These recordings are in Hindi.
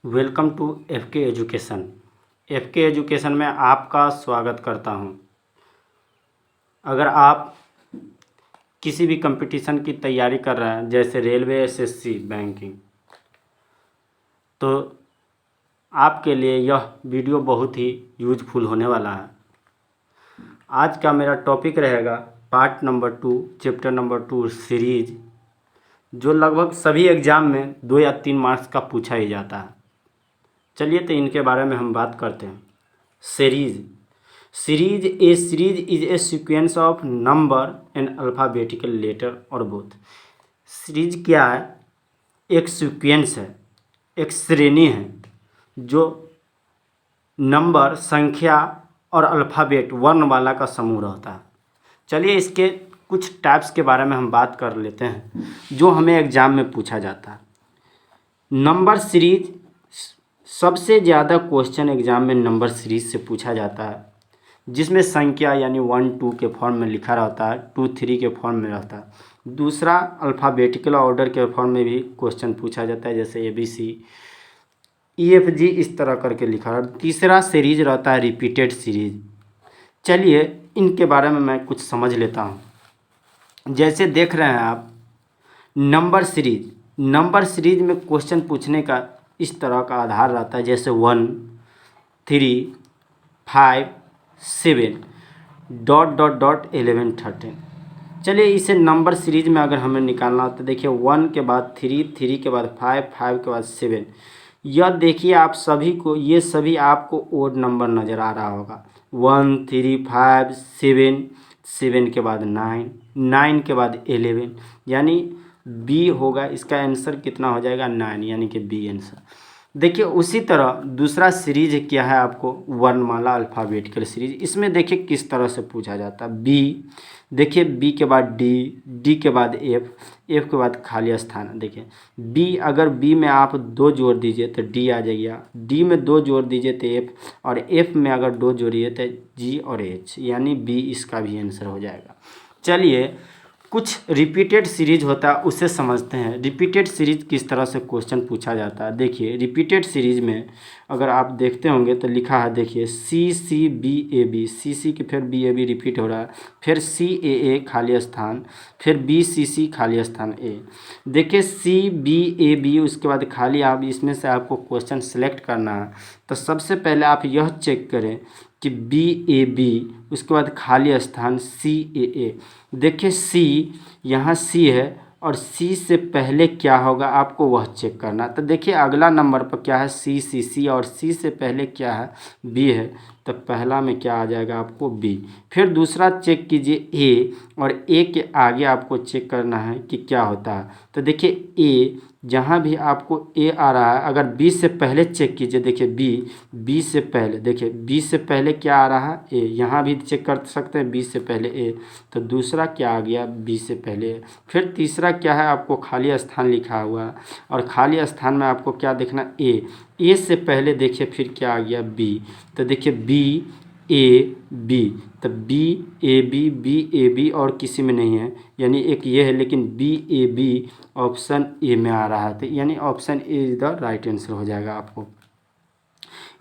Welcome to FK education. FK education में आपका स्वागत करता हूं। अगर आप किसी भी कंपटीशन की तैयारी कर रहे हैं जैसे रेलवे, एसएससी, बैंकिंग, तो आपके लिए यह वीडियो बहुत ही यूजफुल होने वाला है। आज का मेरा टॉपिक रहेगा part number 2, chapter number 2 series, जो लगभग सभी एग्ज़ाम में 2 या 3 मार्क्स का पूछा ही जाता है। चलिए तो इनके बारे में हम बात करते हैं। Series a series is a sequence of number and alphabetical letter और बोथ। सीरीज क्या है? एक सीक्वेंस है, एक श्रेणी है जो नंबर, संख्या और अल्फ़ाबेट वर्ण वाला का समूह रहता है। चलिए इसके कुछ टाइप्स के बारे में हम बात कर लेते हैं जो हमें एग्ज़ाम में पूछा जाता है। नंबर सीरीज, सबसे ज़्यादा क्वेश्चन एग्ज़ाम में नंबर सीरीज से पूछा जाता है, जिसमें संख्या यानी 1, 2 के फॉर्म में लिखा रहता है, 2, 3 के फॉर्म में रहता है। दूसरा, अल्फ़ाबेटिकल ऑर्डर के फॉर्म में भी क्वेश्चन पूछा जाता है, जैसे ABC, EFG इस तरह करके लिखा है। तीसरा सीरीज रहता है रिपीटेड सीरीज। चलिए इनके बारे में मैं कुछ समझ लेता हूँ। जैसे देख रहे हैं आप, नंबर सीरीज में क्वेश्चन पूछने का इस तरह का आधार रहता है, जैसे 1, 3, 5, 7, ... 11, 13। चलिए इसे नंबर सीरीज में अगर हमें निकालना हो तो देखिए 1 के बाद 3, 3 के बाद 5, 5 के बाद 7। यह देखिए आप सभी को, ये सभी आपको ओड नंबर नज़र आ रहा होगा। 1, 3, 5, 7, 7 के बाद 9, 9 के बाद 11, यानी बी होगा। इसका आंसर कितना हो जाएगा? 9, यानी कि बी आंसर। देखिए उसी तरह दूसरा सीरीज क्या है, आपको वर्णमाला अल्फ़ाबेटिकल सीरीज। इसमें देखिए किस तरह से पूछा जाता है। बी, देखिए बी के बाद डी, डी के बाद एफ, एफ के बाद खाली स्थान। देखिए बी, अगर बी में आप 2 जोड़ दीजिए तो डी आ जाएगा, डी में 2 जोड़ दीजिए तो एफ, और एफ में अगर 2 जोड़िए तो जी और एच, यानी बी इसका भी आंसर हो जाएगा। चलिए कुछ रिपीटेड सीरीज होता है उसे समझते हैं। रिपीटेड सीरीज किस तरह से क्वेश्चन पूछा जाता है। देखिए रिपीटेड सीरीज में अगर आप देखते होंगे तो लिखा है, देखिए CCBAB, CC के फिर BAB रिपीट हो रहा है, फिर CAA खाली स्थान, फिर BCC खाली स्थान A। देखिए CBAB, उसके बाद खाली, आप इसमें से आपको क्वेश्चन सेलेक्ट करना है। तो सबसे पहले आप यह चेक करें कि BAB, उसके बाद खाली स्थान CAA। देखिए C, यहाँ C है और C से पहले क्या होगा आपको वह चेक करना। तो देखिए अगला नंबर पर क्या है? C, और C से पहले क्या है? B है, तो पहला में क्या आ जाएगा आपको? B। फिर दूसरा चेक कीजिए A, और A के आगे आपको चेक करना है कि क्या होता है। तो देखिए A, जहाँ भी आपको A आ रहा है, अगर B से पहले चेक कीजिए, देखिए B से पहले, देखिए B से पहले क्या आ रहा है? A। यहाँ भी चेक कर सकते हैं B से पहले A, तो दूसरा क्या आ गया? B से पहले A। फिर तीसरा क्या है? आपको खाली स्थान लिखा हुआ है, और खाली स्थान में आपको क्या देखना? A से पहले देखिए फिर क्या आ गया? B। तो देखिए BAB, तो BAB और किसी में नहीं है, यानी एक ये है, लेकिन BAB ऑप्शन ए में आ रहा है, तो यानी option A is the right answer हो जाएगा आपको।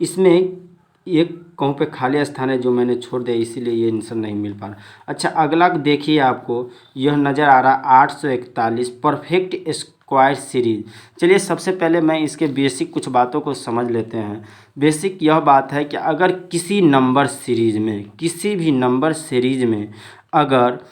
इसमें एक कहूँ पे खाली स्थान है जो मैंने छोड़ दिया, इसीलिए ये आंसर नहीं मिल पा रहा। अच्छा अगला देखिए, आपको यह नज़र आ रहा 841 परफेक्ट स्क्वायर सीरीज। चलिए सबसे पहले मैं इसके बेसिक कुछ बातों को समझ लेते हैं। बेसिक यह बात है कि अगर किसी नंबर सीरीज में, किसी भी नंबर सीरीज में अगर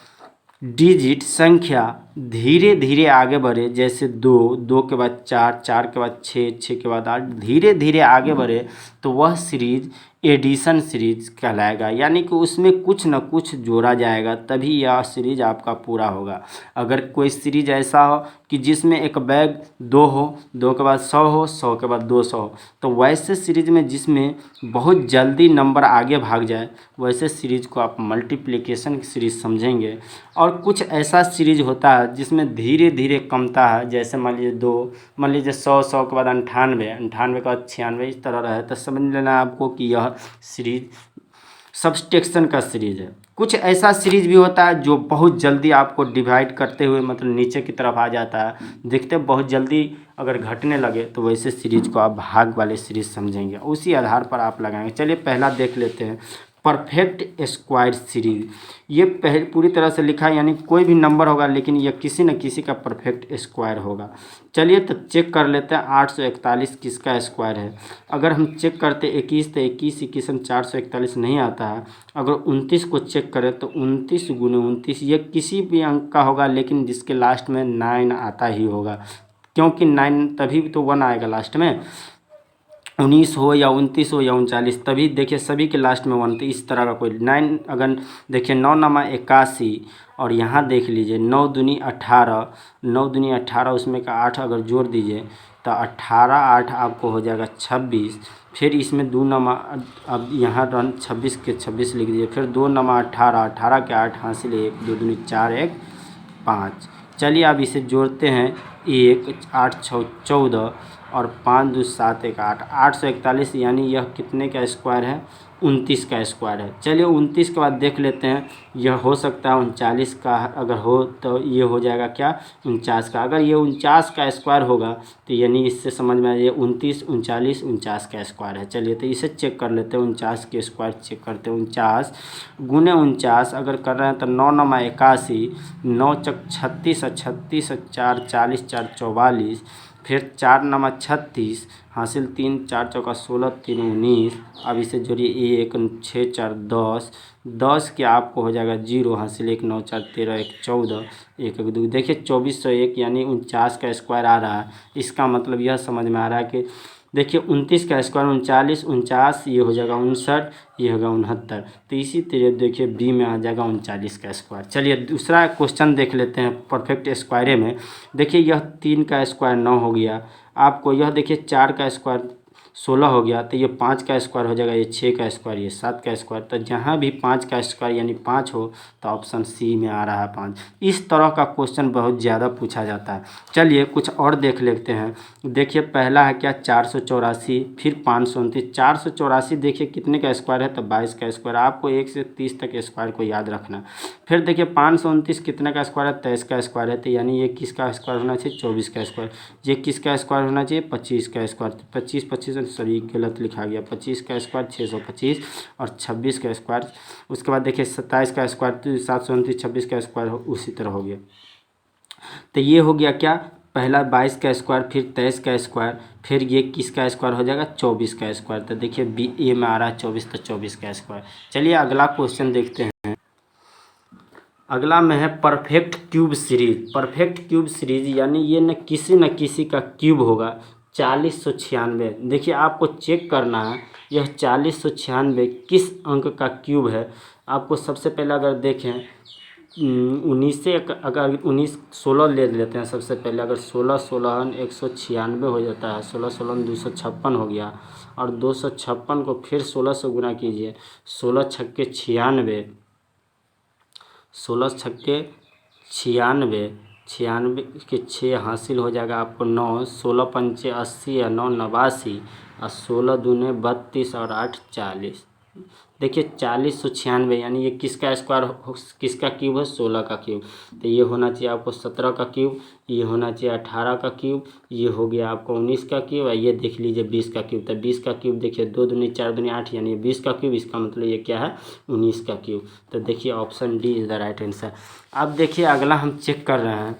डिजिट, संख्या धीरे धीरे आगे बढ़े, जैसे 2, 2 के बाद 4, 4 के बाद 6, 6 के बाद 8, धीरे धीरे आगे बढ़े, तो वह सीरीज एडिशन सीरीज कहलाएगा, यानी कि उसमें कुछ न कुछ जोड़ा जाएगा, तभी यह सीरीज आपका पूरा होगा। अगर कोई सीरीज ऐसा हो कि जिसमें एक बैग 2 हो, 2 के बाद 100 हो, 100 के बाद 200 हो, तो वैसे सीरीज में जिसमें बहुत जल्दी नंबर आगे भाग जाए, वैसे सीरीज को आप मल्टीप्लिकेशन की सीरीज समझेंगे। और कुछ ऐसा सीरीज होता है जिसमें धीरे धीरे कमता है, जैसे मान लीजिए 2, मान लीजिए 100, 100 के बाद 98, 98 के बाद 96, इस तरह रहे, तो समझ लेना आपको कि यह सीरीज सब्सट्रैक्शन का सीरीज है। कुछ ऐसा सीरीज भी होता है जो बहुत जल्दी आपको डिवाइड करते हुए मतलब नीचे की तरफ आ जाता है, देखते बहुत जल्दी अगर घटने लगे तो वैसे सीरीज को आप भाग वाले सीरीज समझेंगे, उसी आधार पर आप लगाएंगे। चलिए पहला देख लेते हैं, परफेक्ट स्क्वायर सीरीज। ये पूरी तरह से लिखा है, यानी कोई भी नंबर होगा लेकिन यह किसी न किसी का परफेक्ट स्क्वायर होगा। चलिए तो चेक कर लेते हैं 841 किसका स्क्वायर है। अगर हम चेक करते 21 तो 21 21 441 नहीं आता है। अगर 29 को चेक करें तो 29 गुने 29 ये किसी भी अंक का होगा, लेकिन जिसके लास्ट में 9 आता ही होगा, क्योंकि 9 तभी तो 1 आएगा लास्ट में। 19 हो या 29 हो या 39, तभी देखिए सभी के लास्ट में 1, तो इस तरह का कोई 9 अगर देखिए 9 नमा 81, और यहाँ देख लीजिए 9 दूनी 18, 9 दूनी 18 उसमें का 8 अगर जोड़ दीजिए तो 18 8 आपको हो जाएगा 26। फिर इसमें 2 नमा, अब यहाँ 26 के 26 लिख दीजिए, फिर 2 नमा 18, 18 के 8 हासिल 1, 2 दूनी 4 1 5। चलिए अब इसे जोड़ते हैं, 1 8 6 14 और 5 2 7 1 8, 841, यानी यह कितने का स्क्वायर है, 29 का स्क्वायर है। चलिए 29 के बाद देख लेते हैं, यह हो सकता है 39 का, अगर हो तो ये हो जाएगा क्या, 49 का। अगर ये 49 का स्क्वायर होगा तो यानी इससे समझ में आइए 29 39 49 का स्क्वायर है। चलिए तो इसे चेक कर लेते हैं, 49 के स्क्वायर चेक करते हैं। 49 गुने 49 अगर कर रहे हैं तो 9 नमा 81, 9 चक 36 और 36 और 4 40 4 44, फिर 4 नमा 36 हासिल 3 4 चौका 16 3 19। अब इसे जोड़िए 1 6 4 10, 10 के आपको हो जाएगा 0 हासिल 1 9 4 13 1 14 1 1 2, देखिए 2401, यानी 49 का स्क्वायर आ रहा है। इसका मतलब यह समझ में आ रहा है कि देखिए 29 का स्क्वायर 39 49, ये हो जाएगा 59, ये होगा 69, तो इसी तरह देखिए बी में आ जाएगा 39 का स्क्वायर। चलिए दूसरा क्वेश्चन देख लेते हैं परफेक्ट स्क्वायरे में। देखिए यह 3 का स्क्वायर 9 हो गया, आपको यह देखिए 4 का स्क्वायर 16 हो गया, तो ये 5 का स्क्वायर हो जाएगा, ये 6 का स्क्वायर, ये 7 का स्क्वायर। तो जहाँ भी 5 का स्क्वायर यानी 5 हो तो ऑप्शन सी में आ रहा है 5। इस तरह का क्वेश्चन बहुत ज़्यादा पूछा जाता है। चलिए कुछ और देख लेते हैं। देखिए पहला है क्या, 484, फिर 529। 484 देखिए कितने का स्क्वायर है, तो 22 का स्क्वायर। आपको 1 से 30 तक स्क्वायर को याद रखना। फिर देखिए 529 कितने का स्क्वायर है, 23 का स्क्वायर है, तो यानी ये किसका स्क्वायर होना चाहिए, 24 का स्क्वायर। ये किसका स्क्वायर होना चाहिए, 25 का स्क्वायर। 25 25 सॉरी गलत लिखा गया, 25 का स्क्वायर 625 और 26 का स्क्वायर। उसके बाद देखिए 27 का स्क्वायर 729, 26 का स्क्वायर उसी तरह हो गया। तो ये हो गया क्या, पहला 22 का स्क्वायर, फिर 23 का स्क्वायर, फिर ये किसका स्क्वायर हो जाएगा, 24 का स्क्वायर। तो देखिए बी ए में आ रहा है 24, तो 24 का स्क्वायर। चलिए अगला क्वेश्चन देखते हैं। अगला में है perfect cube series. Perfect cube series यानी ये न किसी का क्यूब होगा। 4096, देखिए आपको चेक करना है यह 4096 किस अंक का क्यूब है। आपको सबसे पहले अगर देखें 19 से, अगर 19 16 ले लेते हैं सबसे पहले। अगर 16 16 196 हो जाता है, 16 16 256 हो गया, और 256 को फिर 16 से गुना कीजिए, 16 छक्के 96, 16 छक्के 96, 96 के 6 हासिल हो जाएगा आपको 9, 16 पंचे 80 या 9 89, और 16 दूने 32 और 8 40। देखिए 4096, यानी ये किसका स्क्वायर, किसका क्यूब है, 16 का क्यूब। तो ये होना चाहिए आपको 17 का क्यूब, ये होना चाहिए 18 का क्यूब, ये हो गया आपको 19 का क्यूब, और ये देख लीजिए 20 का क्यूब। तो 20 का क्यूब देखिए 2 दूनी 4 दूनी 8, यानी 20 का क्यूब, इसका मतलब ये क्या है, 19 का क्यूब। तो देखिए option D is the right answer. अब देखिए अगला हम चेक कर रहे हैं,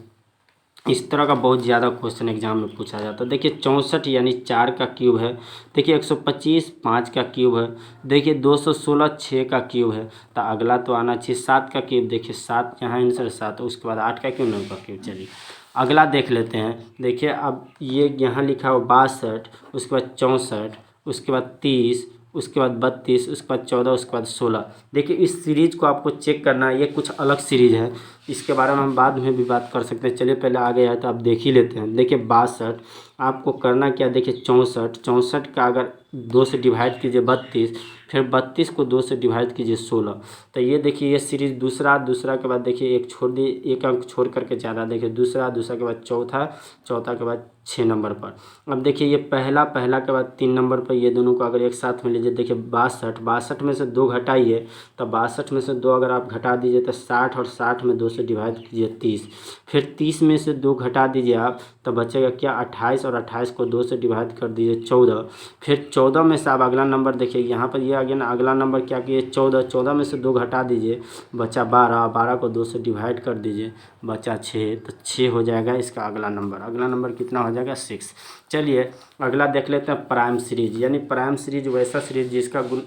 इस तरह का बहुत ज़्यादा क्वेश्चन एग्जाम में पूछा जाता है। देखिए 64 यानी 4 का क्यूब है। देखिए 125 5 का क्यूब है। देखिए 216 6 का क्यूब है। तो अगला तो आना चाहिए 7 का क्यूब। देखिए 7 यहाँ आंसर 7, उसके बाद 8 का क्यूब 9 का क्यूब। चलिए अगला देख लेते हैं। देखिए अब ये यहाँ लिखा हो 62, उसके बाद 64, उसके बाद 30, उसके बाद 32, उसके बाद 14, उसके बाद 16। देखिए इस सीरीज़ को आपको चेक करना है, ये कुछ अलग सीरीज़ है, इसके बारे में हम बाद में भी बात कर सकते हैं। चलिए पहले आगे आए तो आप देख ही लेते हैं। देखिए 62 आपको करना क्या, देखिए 64 का अगर 2 से डिवाइड कीजिए 32, फिर 32 को 2 से डिवाइड कीजिए 16। तो ये देखिए ये सीरीज दूसरा के बाद देखिए एक छोड़ दिए, एक अंक छोड़ करके ज़्यादा, देखिए दूसरा के बाद चौथा, चौथा के बाद 6 नंबर पर। अब देखिए ये पहला के बाद 3 नंबर पर, ये दोनों को अगर एक साथ में लीजिए, देखिए 62 में से 2 घटाइए, तो 62 में से 2 अगर आप घटा दीजिए तो 60, और 60 में 2 से डिवाइड कीजिए 30, फिर 30 में से 2 घटा दीजिए आप, तो बचेगा क्या 28, और 28 को 2 से डिवाइड कर दीजिए 14, फिर 14 में से आप अगला नंबर देखिए, यहाँ पर ये आ गया ना, अगला नंबर क्या किए 14 में से 2 घटा दीजिए, बचा 12 को 2 से डिवाइड कर दीजिए, बचा 6, तो 6 हो जाएगा इसका अगला नंबर कितना हो जाएगा 6। चलिए अगला देख लेते हैं प्राइम सीरीज, यानी प्राइम सीरीज वैसा सीरीज जिसका गुण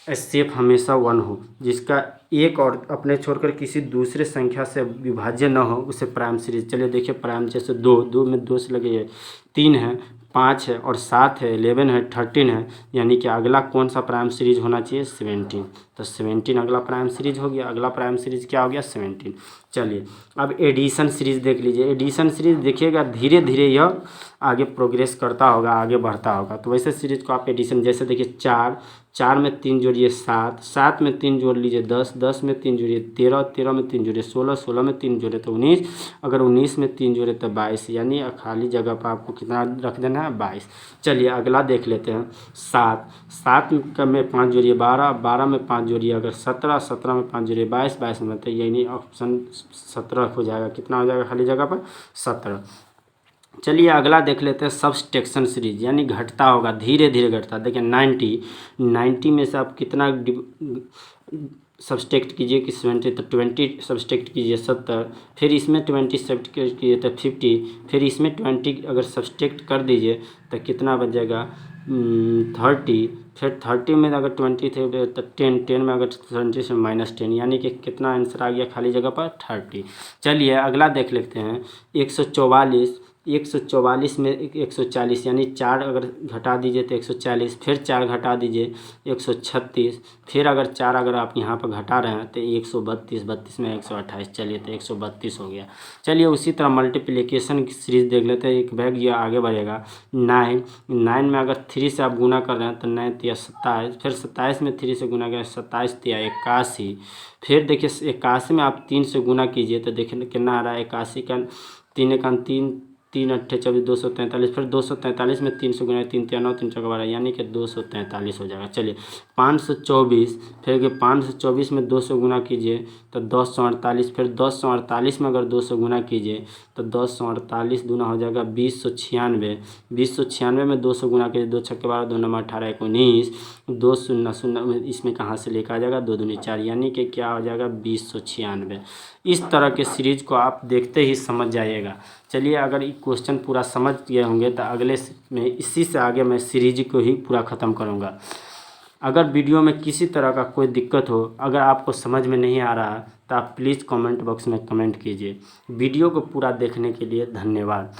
एससीएफ हमेशा 1 हो, जिसका एक और अपने छोड़कर किसी दूसरे संख्या से विभाज्य न हो, उसे प्राइम सीरीज। चलिए देखिए प्राइम जैसे 2 में 2 से लगे 3 है, 5 है और 7 है, 11 है, 13 है, यानी कि अगला कौन सा प्राइम सीरीज होना चाहिए 17। तो 17 अगला प्राइम सीरीज हो गया, अगला प्राइम सीरीज क्या हो गया 17। चलिए अब एडिशन सीरीज देख लीजिए, एडिशन सीरीज देखिएगा धीरे धीरे यह आगे प्रोग्रेस करता होगा, आगे बढ़ता होगा। तो वैसे सीरीज को आप एडिशन जैसे देखिए 4 में 3 जोड़िए 7 में 3 जोड़ लीजिए 10 में 3 जोड़िए 13 में 3 जोड़िए 16 में 3 जोड़े तो 19, अगर 19 में 3 जोड़े तो 22, यानी खाली जगह पर आपको कितना रख देना है 22। चलिए अगला देख लेते हैं 7 में 5 जोड़िए 12 में 5 जोड़िए अगर 17 में 5 जोड़िए 22 में, तो यानी ऑप्शन 17 हो जाएगा, कितना हो जाएगा खाली जगह पर 17। चलिए अगला देख लेते हैं सब्सट्रैक्शन सीरीज, यानी घटता होगा, धीरे धीरे घटता। देखिए 90 में से आप कितना सब्सट्रैक्ट कीजिए कि 70, तो 20 सब्सट्रैक्ट कीजिए 70, फिर इसमें 20 सब्सट्रैक्ट कीजिए तो 50, फिर इसमें 20 अगर सब्सट्रैक्ट कर दीजिए तो कितना बचेगा 30, फिर 30 में अगर 20 थे तो 10 में अगर 20 से -10, यानी कि कितना आंसर आ गया खाली जगह पर 30। चलिए अगला देख लेते हैं 144 में 140, यानी 4 अगर घटा दीजिए तो 140, फिर 4 घटा दीजिए 136, फिर अगर 4 अगर आप यहाँ पर घटा रहे हैं तो 132 में 128, चलिए तो 132 हो गया। चलिए उसी तरह मल्टीप्लिकेशन की सीरीज देख लेते हैं, एक बैग ये आगे बढ़ेगा। 9 में अगर 3 से आप गुना कर रहे हैं तो 9 तिया 27, फिर 27 में 3 से गुना करें 27 तिया 81, फिर देखिए 81 में आप 3 से गुना कीजिए तो देखिए कितना आ रहा है 81 का 3 अट्ठे 24 243, फिर 243 में 3 से गुना 3 तिया 9 3 चौका 12, यानी कि 243 हो जाएगा। चलिए 524, फिर 524 में 2 से गुना कीजिए तो 1048, फिर 1048 में अगर 2 से गुना कीजिए तो 1048 दूना हो जाएगा 2096, 2096 में 2 से गुना कीजिए 2 छक्के 12 2 नंबर 18 19, 2 शून्य शून्य इसमें कहाँ से लेकर आ जाएगा 2 दूनी 4, यानी कि क्या हो जाएगा 2096। इस तरह के सीरीज को आप देखते ही समझ जाइएगा। चलिए अगर ये क्वेश्चन पूरा समझ गए होंगे तो अगले में इसी से आगे मैं सीरीज को ही पूरा ख़त्म करूँगा। अगर वीडियो में किसी तरह का कोई दिक्कत हो, अगर आपको समझ में नहीं आ रहा तो आप प्लीज़ कमेंट बॉक्स में कमेंट कीजिए। वीडियो को पूरा देखने के लिए धन्यवाद।